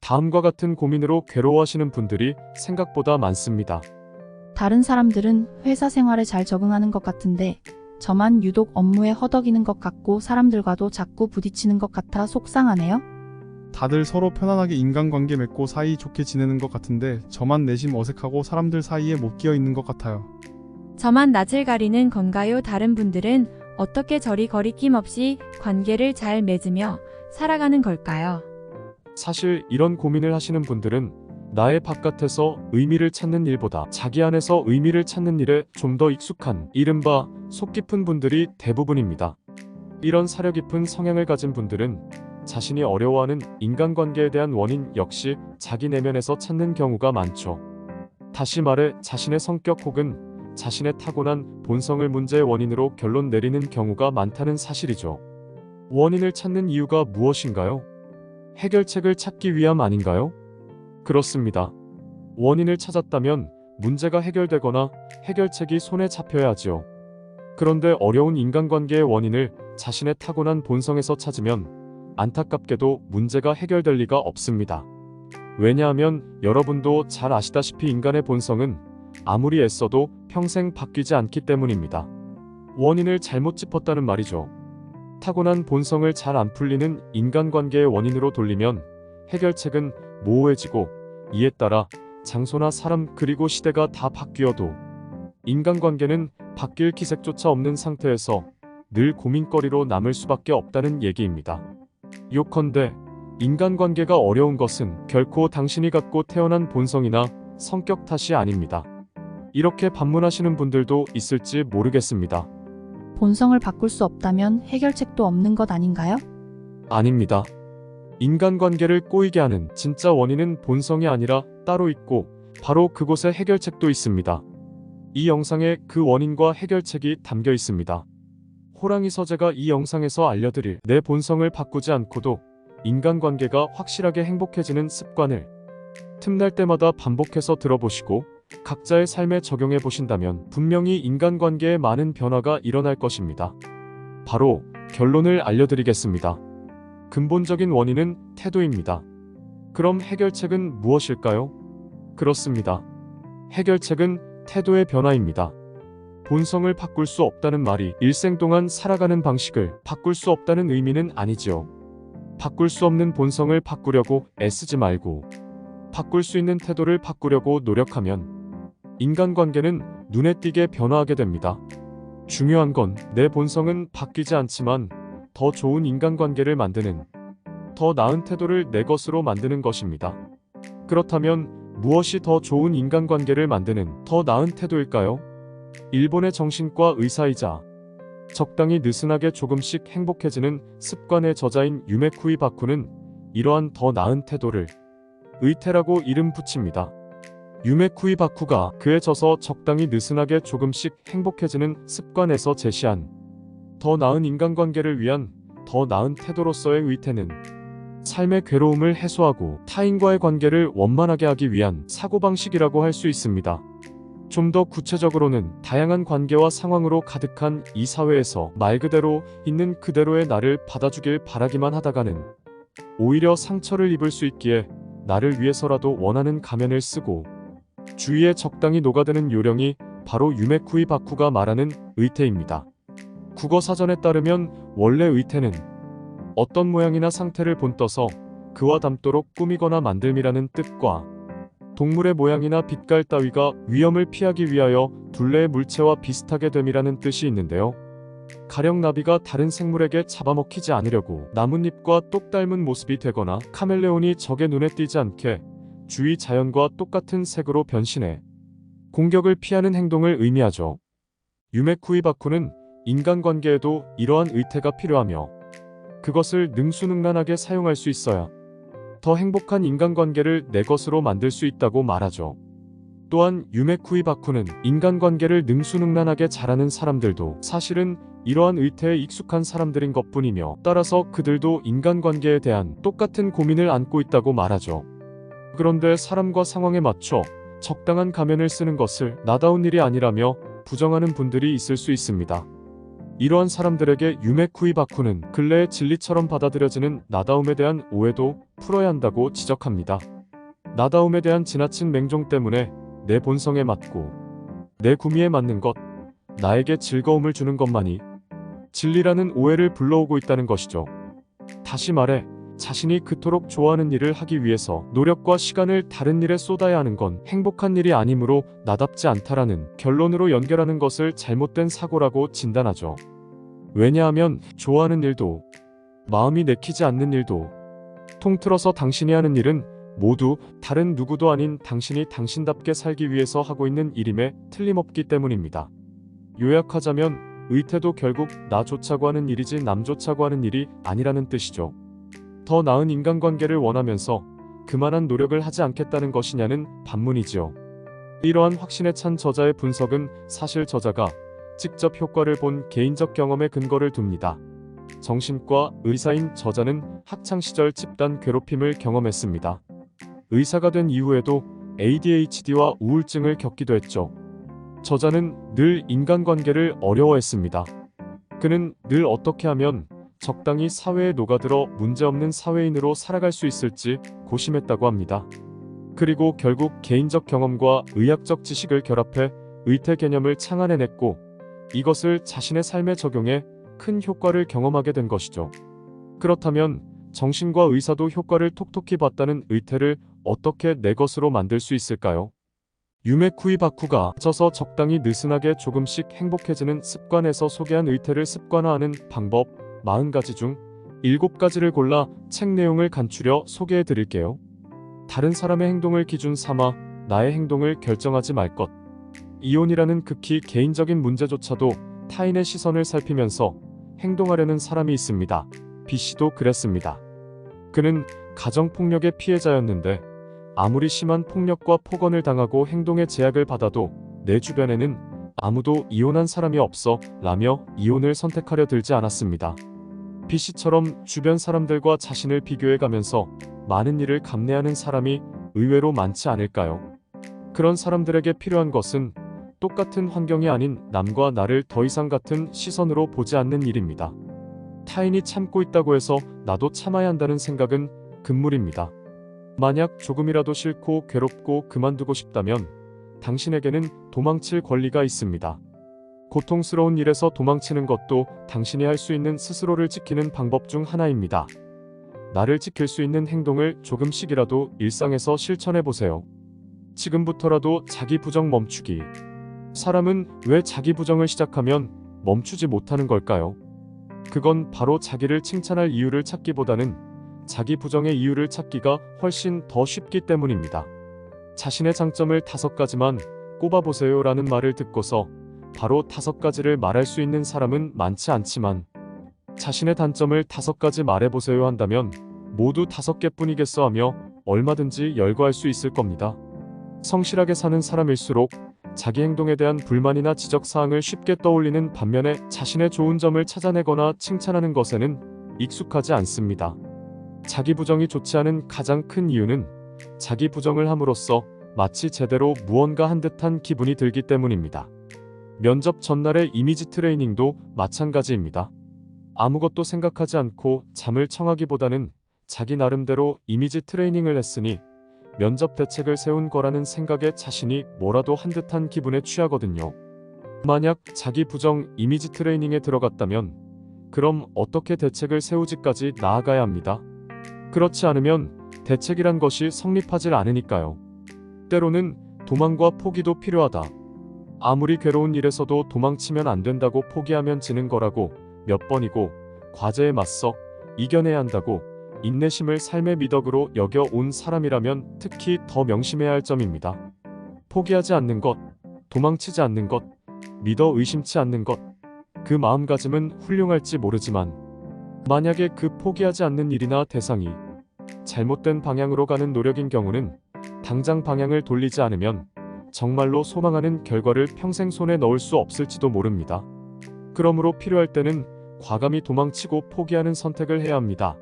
다음과 같은 고민으로 괴로워하시는 분들이 생각보다 많습니다. 다른 사람들은 회사 생활에 잘 적응하는 것 같은데 저만 유독 업무에 허덕이는 것 같고 사람들과도 자꾸 부딪히는 것 같아 속상하네요. 다들 서로 편안하게 인간관계 맺고 사이 좋게 지내는 것 같은데 저만 내심 어색하고 사람들 사이에 못 끼어 있는 것 같아요. 저만 낯을 가리는 건가요? 다른 분들은 어떻게 저리 거리낌 없이 관계를 잘 맺으며 살아가는 걸까요? 사실 이런 고민을 하시는 분들은 나의 바깥에서 의미를 찾는 일보다 자기 안에서 의미를 찾는 일에 좀 더 익숙한 이른바 속 깊은 분들이 대부분입니다. 이런 사려 깊은 성향을 가진 분들은 자신이 어려워하는 인간관계에 대한 원인 역시 자기 내면에서 찾는 경우가 많죠. 다시 말해 자신의 성격 혹은 자신의 타고난 본성을 문제의 원인으로 결론 내리는 경우가 많다는 사실이죠. 원인을 찾는 이유가 무엇인가요? 해결책을 찾기 위함 아닌가요? 그렇습니다. 원인을 찾았다면 문제가 해결되거나 해결책이 손에 잡혀야 하지요. 그런데 어려운 인간관계의 원인을 자신의 타고난 본성에서 찾으면 안타깝게도 문제가 해결될 리가 없습니다. 왜냐하면 여러분도 잘 아시다시피 인간의 본성은 아무리 애써도 평생 바뀌지 않기 때문입니다. 원인을 잘못 짚었다는 말이죠. 타고난 본성을 잘 안 풀리는 인간관계의 원인으로 돌리면 해결책은 모호해지고 이에 따라 장소나 사람 그리고 시대가 다 바뀌어도 인간관계는 바뀔 기색조차 없는 상태에서 늘 고민거리로 남을 수밖에 없다는 얘기입니다. 요컨대 인간관계가 어려운 것은 결코 당신이 갖고 태어난 본성이나 성격 탓이 아닙니다. 이렇게 반문하시는 분들도 있을지 모르겠습니다. 본성을 바꿀 수 없다면 해결책도 없는 것 아닌가요? 아닙니다. 인간관계를 꼬이게 하는 진짜 원인은 본성이 아니라 따로 있고 바로 그곳에 해결책도 있습니다. 이 영상에 그 원인과 해결책이 담겨 있습니다. 호랑이 서재가 이 영상에서 알려드릴 내 본성을 바꾸지 않고도 인간관계가 확실하게 행복해지는 습관을 틈날 때마다 반복해서 들어보시고 각자의 삶에 적용해 보신다면 분명히 인간관계에 많은 변화가 일어날 것입니다. 바로 결론을 알려드리겠습니다. 근본적인 원인은 태도입니다. 그럼 해결책은 무엇일까요? 그렇습니다. 해결책은 태도의 변화입니다. 본성을 바꿀 수 없다는 말이 일생 동안 살아가는 방식을 바꿀 수 없다는 의미는 아니지요. 바꿀 수 없는 본성을 바꾸려고 애쓰지 말고 바꿀 수 있는 태도를 바꾸려고 노력하면 인간관계는 눈에 띄게 변화하게 됩니다. 중요한 건 내 본성은 바뀌지 않지만 더 좋은 인간관계를 만드는, 더 나은 태도를 내 것으로 만드는 것입니다. 그렇다면 무엇이 더 좋은 인간관계를 만드는 더 나은 태도일까요? 일본의 정신과 의사이자 적당히 느슨하게 조금씩 행복해지는 습관의 저자인 유메쿠이 바쿠는 이러한 더 나은 태도를 의태라고 이름 붙입니다. 유메쿠이 바쿠가 그에 져서 적당히 느슨하게 조금씩 행복해지는 습관에서 제시한 더 나은 인간관계를 위한 더 나은 태도로서의 의태는 삶의 괴로움을 해소하고 타인과의 관계를 원만하게 하기 위한 사고방식이라고 할 수 있습니다. 좀 더 구체적으로는 다양한 관계와 상황으로 가득한 이 사회에서 말 그대로 있는 그대로의 나를 받아주길 바라기만 하다가는 오히려 상처를 입을 수 있기에 나를 위해서라도 원하는 가면을 쓰고 주위에 적당히 녹아드는 요령이 바로 유메쿠이 바쿠가 말하는 의태입니다. 국어사전에 따르면 원래 의태는 어떤 모양이나 상태를 본떠서 그와 닮도록 꾸미거나 만듦이라는 뜻과 동물의 모양이나 빛깔 따위가 위험을 피하기 위하여 둘레의 물체와 비슷하게 됨이라는 뜻이 있는데요. 가령 나비가 다른 생물에게 잡아먹히지 않으려고 나뭇잎과 똑 닮은 모습이 되거나 카멜레온이 적의 눈에 띄지 않게 주위 자연과 똑같은 색으로 변신해 공격을 피하는 행동을 의미하죠. 유메쿠이 바쿠는 인간관계에도 이러한 의태가 필요하며 그것을 능수능란하게 사용할 수 있어야 더 행복한 인간관계를 내 것으로 만들 수 있다고 말하죠. 또한 유메쿠이 바쿠는 인간관계를 능수능란하게 잘하는 사람들도 사실은 이러한 의태에 익숙한 사람들인 것뿐이며 따라서 그들도 인간관계에 대한 똑같은 고민을 안고 있다고 말하죠. 그런데 사람과 상황에 맞춰 적당한 가면을 쓰는 것을 나다운 일이 아니라며 부정하는 분들이 있을 수 있습니다. 이러한 사람들에게 유메쿠이 바쿠는 근래의 진리처럼 받아들여지는 나다움에 대한 오해도 풀어야 한다고 지적합니다. 나다움에 대한 지나친 맹종 때문에 내 본성에 맞고 내 구미에 맞는 것, 나에게 즐거움을 주는 것만이 진리라는 오해를 불러오고 있다는 것이죠. 다시 말해 자신이 그토록 좋아하는 일을 하기 위해서 노력과 시간을 다른 일에 쏟아야 하는 건 행복한 일이 아니므로 나답지 않다라는 결론으로 연결하는 것을 잘못된 사고라고 진단하죠. 왜냐하면 좋아하는 일도 마음이 내키지 않는 일도 통틀어서 당신이 하는 일은 모두 다른 누구도 아닌 당신이 당신답게 살기 위해서 하고 있는 일임에 틀림없기 때문입니다. 요약하자면 의태도 결국 나 좋자고 하는 일이지 남 좋자고 하는 일이 아니라는 뜻이죠. 더 나은 인간관계를 원하면서 그만한 노력을 하지 않겠다는 것이냐는 반문이지요. 이러한 확신에 찬 저자의 분석은 사실 저자가 직접 효과를 본 개인적 경험에 근거를 둡니다. 정신과 의사인 저자는 학창시절 집단 괴롭힘을 경험했습니다. 의사가 된 이후에도 ADHD와 우울증을 겪기도 했죠. 저자는 늘 인간관계를 어려워했습니다. 그는 늘 어떻게 하면 적당히 사회에 녹아들어 문제없는 사회인으로 살아갈 수 있을지 고심했다고 합니다. 그리고 결국 개인적 경험과 의학적 지식을 결합해 의태 개념을 창안해냈고 이것을 자신의 삶에 적용해 큰 효과를 경험하게 된 것이죠. 그렇다면 정신과 의사도 효과를 톡톡히 봤다는 의태를 어떻게 내 것으로 만들 수 있을까요? 유메쿠이 바쿠가 져서 적당히 느슨하게 조금씩 행복해지는 습관에서 소개한 의태를 습관화하는 방법 40가지 중 7가지를 골라 책 내용을 간추려 소개해 드릴게요. 다른 사람의 행동을 기준 삼아 나의 행동을 결정하지 말 것. 이혼이라는 극히 개인적인 문제조차도 타인의 시선을 살피면서 행동하려는 사람이 있습니다. B씨도 그랬습니다. 그는 가정폭력의 피해자였는데 아무리 심한 폭력과 폭언을 당하고 행동의 제약을 받아도 내 주변에는 아무도 이혼한 사람이 없어 라며 이혼을 선택하려 들지 않았습니다. B씨처럼 주변 사람들과 자신을 비교해가면서 많은 일을 감내하는 사람이 의외로 많지 않을까요? 그런 사람들에게 필요한 것은 똑같은 환경이 아닌 남과 나를 더 이상 같은 시선으로 보지 않는 일입니다. 타인이 참고 있다고 해서 나도 참아야 한다는 생각은 금물입니다. 만약 조금이라도 싫고 괴롭고 그만두고 싶다면 당신에게는 도망칠 권리가 있습니다. 고통스러운 일에서 도망치는 것도 당신이 할 수 있는 스스로를 지키는 방법 중 하나입니다. 나를 지킬 수 있는 행동을 조금씩이라도 일상에서 실천해 보세요. 지금부터라도 자기 부정 멈추기. 사람은 왜 자기 부정을 시작하면 멈추지 못하는 걸까요? 그건 바로 자기를 칭찬할 이유를 찾기보다는 자기 부정의 이유를 찾기가 훨씬 더 쉽기 때문입니다. 자신의 장점을 5가지만 꼽아보세요 라는 말을 듣고서 바로 5가지를 말할 수 있는 사람은 많지 않지만 자신의 단점을 5가지 말해보세요 한다면 모두 5개뿐이겠어 하며 얼마든지 열거할 수 있을 겁니다. 성실하게 사는 사람일수록 자기 행동에 대한 불만이나 지적사항을 쉽게 떠올리는 반면에 자신의 좋은 점을 찾아내거나 칭찬하는 것에는 익숙하지 않습니다. 자기 부정이 좋지 않은 가장 큰 이유는 자기 부정을 함으로써 마치 제대로 무언가 한 듯한 기분이 들기 때문입니다. 면접 전날의 이미지 트레이닝도 마찬가지입니다. 아무것도 생각하지 않고 잠을 청하기보다는 자기 나름대로 이미지 트레이닝을 했으니 면접 대책을 세운 거라는 생각에 자신이 뭐라도 한 듯한 기분에 취하거든요. 만약 자기 부정 이미지 트레이닝에 들어갔다면 그럼 어떻게 대책을 세우지까지 나아가야 합니다. 그렇지 않으면 대책이란 것이 성립하질 않으니까요. 때로는 도망과 포기도 필요하다. 아무리 괴로운 일에서도 도망치면 안 된다고 포기하면 지는 거라고 몇 번이고 과제에 맞서 이겨내야 한다고 인내심을 삶의 미덕으로 여겨온 사람이라면 특히 더 명심해야 할 점입니다. 포기하지 않는 것, 도망치지 않는 것, 믿어 의심치 않는 것. 그 마음가짐은 훌륭할지 모르지만 만약에 그 포기하지 않는 일이나 대상이 잘못된 방향으로 가는 노력인 경우는 당장 방향을 돌리지 않으면 정말로 소망하는 결과를 평생 손에 넣을 수 없을지도 모릅니다. 그러므로 필요할 때는 과감히 도망치고 포기하는 선택을 해야 합니다.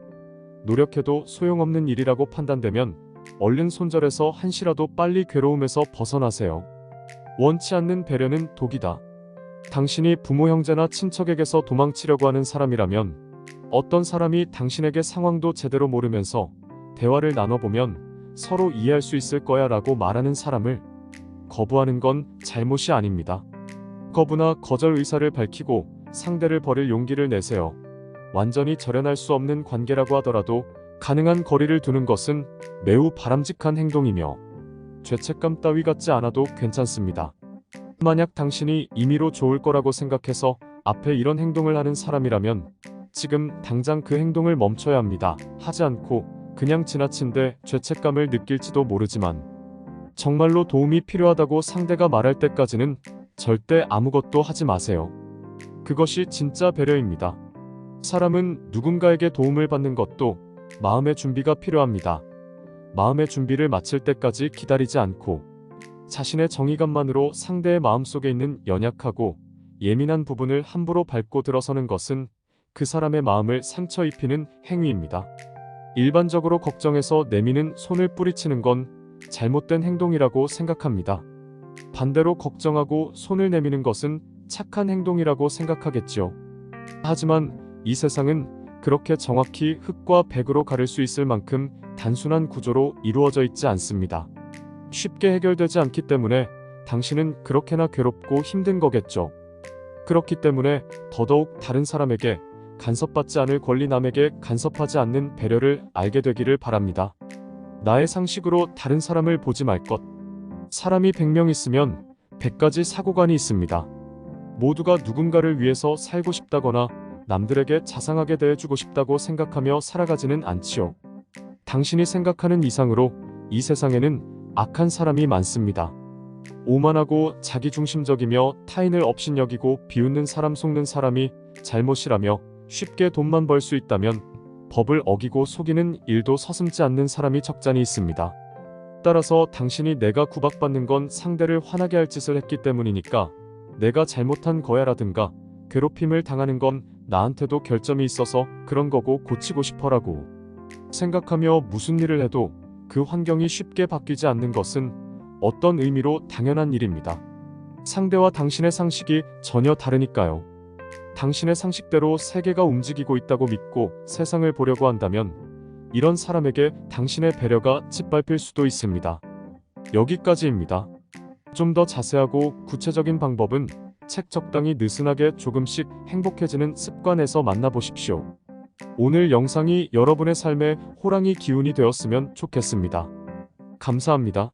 노력해도 소용없는 일이라고 판단되면 얼른 손절해서 한시라도 빨리 괴로움에서 벗어나세요. 원치 않는 배려는 독이다. 당신이 부모 형제나 친척에게서 도망치려고 하는 사람이라면 어떤 사람이 당신에게 상황도 제대로 모르면서 대화를 나눠보면 서로 이해할 수 있을 거야 라고 말하는 사람을 거부하는 건 잘못이 아닙니다. 거부나 거절 의사를 밝히고 상대를 버릴 용기를 내세요. 완전히 절연할 수 없는 관계라고 하더라도 가능한 거리를 두는 것은 매우 바람직한 행동이며 죄책감 따위 갖지 않아도 괜찮습니다. 만약 당신이 임의로 좋을 거라고 생각해서 앞에 이런 행동을 하는 사람이라면 지금 당장 그 행동을 멈춰야 합니다. 하지 않고 그냥 지나친데 죄책감을 느낄지도 모르지만 정말로 도움이 필요하다고 상대가 말할 때까지는 절대 아무것도 하지 마세요. 그것이 진짜 배려입니다. 사람은 누군가에게 도움을 받는 것도 마음의 준비가 필요합니다. 마음의 준비를 마칠 때까지 기다리지 않고 자신의 정의감만으로 상대의 마음속에 있는 연약하고 예민한 부분을 함부로 밟고 들어서는 것은 그 사람의 마음을 상처 입히는 행위입니다. 일반적으로 걱정해서 내미는 손을 뿌리치는 건 잘못된 행동이라고 생각합니다. 반대로 걱정하고 손을 내미는 것은 착한 행동이라고 생각하겠지요. 하지만 이 세상은 그렇게 정확히 흑과 백으로 가릴 수 있을 만큼 단순한 구조로 이루어져 있지 않습니다. 쉽게 해결되지 않기 때문에 당신은 그렇게나 괴롭고 힘든 거겠죠. 그렇기 때문에 더더욱 다른 사람에게 간섭받지 않을 권리, 남에게 간섭하지 않는 배려를 알게 되기를 바랍니다. 나의 상식으로 다른 사람을 보지 말 것. 사람이 100명 있으면 100가지 사고관이 있습니다. 모두가 누군가를 위해서 살고 싶다거나 남들에게 자상하게 대해주고 싶다고 생각하며 살아가지는 않지요. 당신이 생각하는 이상으로 이 세상에는 악한 사람이 많습니다. 오만하고 자기중심적이며 타인을 업신여기고 비웃는 사람, 속는 사람이 잘못이라며 쉽게 돈만 벌 수 있다면 법을 어기고 속이는 일도 서슴지 않는 사람이 적잖이 있습니다. 따라서 당신이 내가 구박받는 건 상대를 화나게 할 짓을 했기 때문이니까 내가 잘못한 거야 라든가 괴롭힘을 당하는 건 나한테도 결점이 있어서 그런 거고 고치고 싶어라고 생각하며 무슨 일을 해도 그 환경이 쉽게 바뀌지 않는 것은 어떤 의미로 당연한 일입니다. 상대와 당신의 상식이 전혀 다르니까요. 당신의 상식대로 세계가 움직이고 있다고 믿고 세상을 보려고 한다면 이런 사람에게 당신의 배려가 짓밟힐 수도 있습니다. 여기까지입니다. 좀 더 자세하고 구체적인 방법은 책 적당히 느슨하게 조금씩 행복해지는 습관에서 만나보십시오. 오늘 영상이 여러분의 삶에 호랑이 기운이 되었으면 좋겠습니다. 감사합니다.